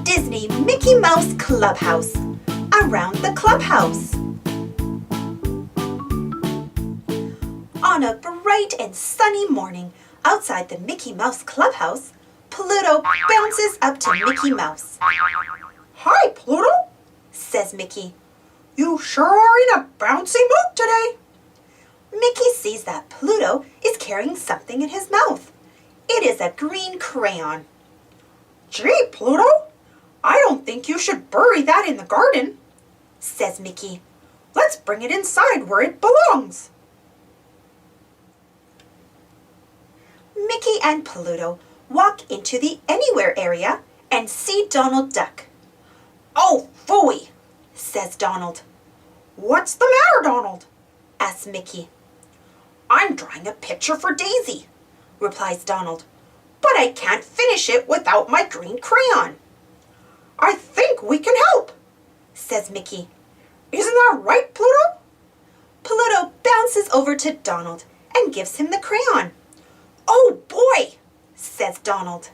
Disney Mickey Mouse Clubhouse. Around the clubhouse. On a bright and sunny morning, outside the Mickey Mouse Clubhouse, Pluto bounces up to Mickey Mouse. "Hi, Pluto," says Mickey. "You sure are in a bouncy mood today." Mickey sees that Pluto is carrying something in his mouth. It is a green crayon. "Gee, Pluto, I don't think you should bury that in the garden," says Mickey. "Let's bring it inside where it belongs." Mickey and Pluto walk into the Anywhere area and see Donald Duck. "Oh, phooey," says Donald. "What's the matter, Donald?" asks Mickey. "I'm drawing a picture for Daisy," replies Donald, "but I can't finish it without my green crayon." "I think we can help," says Mickey. "Isn't that right, Pluto?" Pluto bounces over to Donald and gives him the crayon. "Oh boy," says Donald.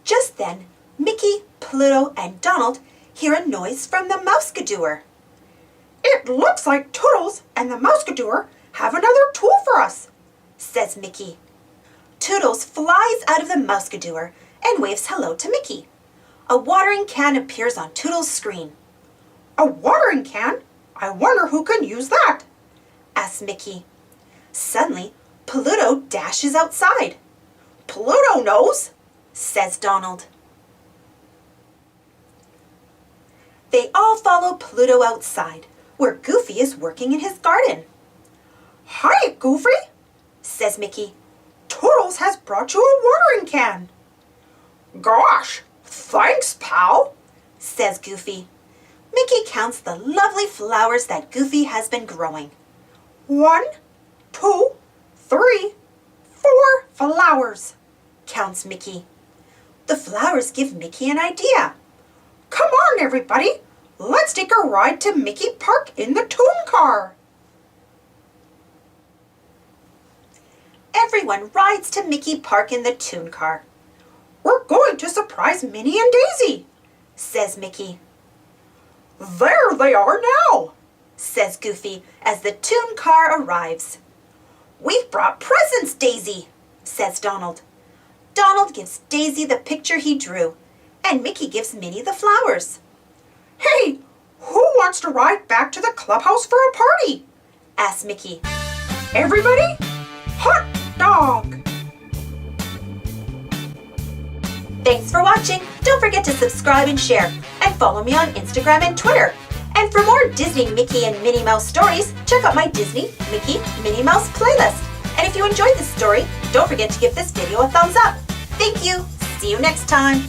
Just then, Mickey, Pluto, and Donald hear a noise from the Mousekedoer. "It looks like Toodles and the Mousekedoer have another tool for us," says Mickey. Toodles flies out of the Mousekedoer and waves hello to Mickey. A watering can appears on Toodles' screen. "A watering can? I wonder who can use that?" asks Mickey. Suddenly, Pluto dashes outside. "Pluto knows," says Donald. They all follow Pluto outside, where Goofy is working in his garden. "Hi, Goofy," says Mickey. "Toodles has brought you a watering can." "Gosh, thanks, pal," says Goofy. Mickey counts the lovely flowers that Goofy has been growing. 1, 2, 3, 4 flowers, counts Mickey. The flowers give Mickey an idea. "Come on, everybody. Let's take a ride to Mickey Park in the Toon Car." Everyone rides to Mickey Park in the Toon Car. "We're going to surprise Minnie and Daisy," says Mickey. "There they are now," says Goofy as the Toon Car arrives. "We've brought presents, Daisy," says Donald. Donald gives Daisy the picture he drew, and Mickey gives Minnie the flowers. "Hey, who wants to ride back to the clubhouse for a party?" asks Mickey. "Everybody? Hot dog!" Thanks for watching. Don't forget to subscribe and share, and follow me on Instagram and Twitter. And for more Disney Mickey and Minnie Mouse stories, check out my Disney Mickey Minnie Mouse playlist. And if you enjoyed this story, don't forget to give this video a thumbs up. Thank you. See you next time.